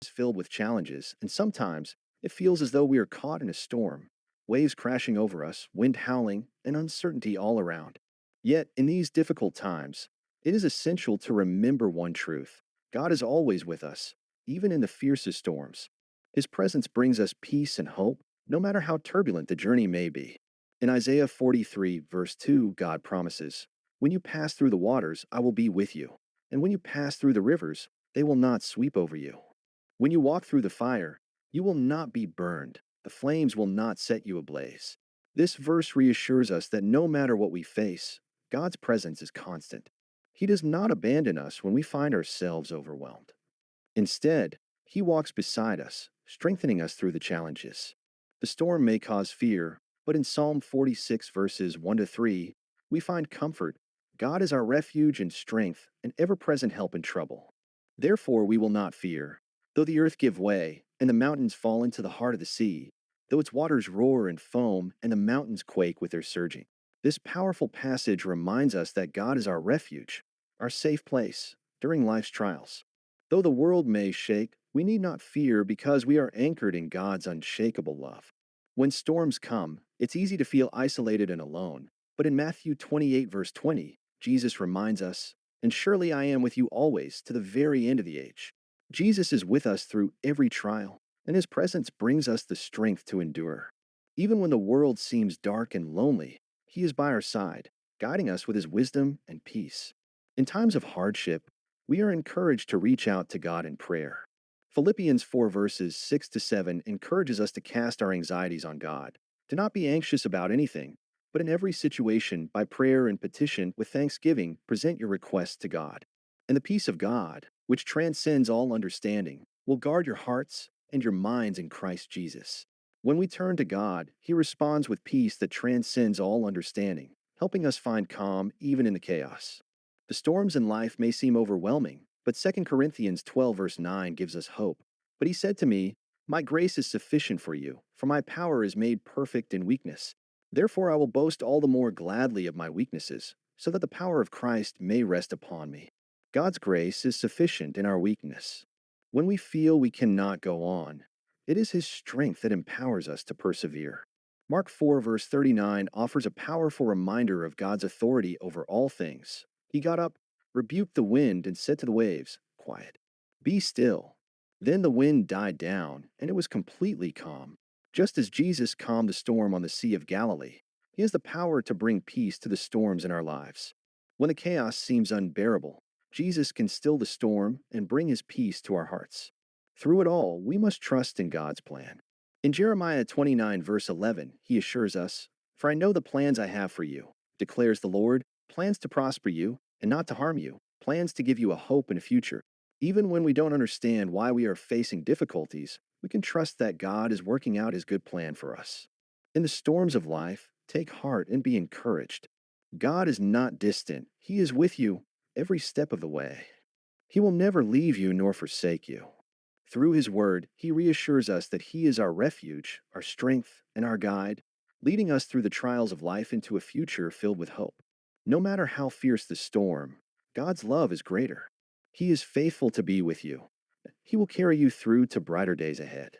is filled with challenges, and sometimes it feels as though we are caught in a storm, waves crashing over us, wind howling, and uncertainty all around. Yet, in these difficult times, it is essential to remember one truth: God is always with us, even in the fiercest storms. His presence brings us peace and hope, no matter how turbulent the journey may be. In Isaiah 43, verse 2, God promises, "When you pass through the waters, I will be with you, and when you pass through the rivers, they will not sweep over you. When you walk through the fire, you will not be burned. The flames will not set you ablaze." This verse reassures us that no matter what we face, God's presence is constant. He does not abandon us when we find ourselves overwhelmed. Instead, He walks beside us, strengthening us through the challenges. The storm may cause fear, but in Psalm 46, verses 1 to 3, we find comfort. God is our refuge and strength, an ever present help in trouble. Therefore, we will not fear, though the earth give way, and the mountains fall into the heart of the sea, though its waters roar and foam, and the mountains quake with their surging. This powerful passage reminds us that God is our refuge, our safe place during life's trials. Though the world may shake, we need not fear because we are anchored in God's unshakable love. When storms come, it's easy to feel isolated and alone, but in Matthew 28, verse 20, Jesus reminds us, "And surely I am with you always to the very end of the age." Jesus is with us through every trial, and His presence brings us the strength to endure. Even when the world seems dark and lonely, He is by our side, guiding us with His wisdom and peace. In times of hardship, we are encouraged to reach out to God in prayer. Philippians 4 verses 6 to 7 encourages us to cast our anxieties on God. Do not be anxious about anything, but in every situation, by prayer and petition with thanksgiving, present your requests to God. And the peace of God, which transcends all understanding, will guard your hearts and your minds in Christ Jesus. When we turn to God, He responds with peace that transcends all understanding, helping us find calm even in the chaos. The storms in life may seem overwhelming, but 2 Corinthians 12 verse 9 gives us hope. "But He said to me, 'My grace is sufficient for you, for my power is made perfect in weakness. Therefore I will boast all the more gladly of my weaknesses, so that the power of Christ may rest upon me.'" God's grace is sufficient in our weakness. When we feel we cannot go on, it is His strength that empowers us to persevere. Mark 4 verse 39 offers a powerful reminder of God's authority over all things. He got up, rebuked the wind, and said to the waves, "Quiet, be still." Then the wind died down, and it was completely calm. Just as Jesus calmed the storm on the Sea of Galilee, He has the power to bring peace to the storms in our lives. When the chaos seems unbearable, Jesus can still the storm and bring His peace to our hearts. Through it all, we must trust in God's plan. In Jeremiah 29, verse 11, He assures us, "For I know the plans I have for you, declares the Lord, plans to prosper you and not to harm you, plans to give you a hope and a future." Even when we don't understand why we are facing difficulties, we can trust that God is working out His good plan for us. In the storms of life, take heart and be encouraged. God is not distant. He is with you every step of the way. He will never leave you nor forsake you. Through His Word, He reassures us that He is our refuge, our strength, and our guide, leading us through the trials of life into a future filled with hope. No matter how fierce the storm, God's love is greater. He is faithful to be with you. He will carry you through to brighter days ahead.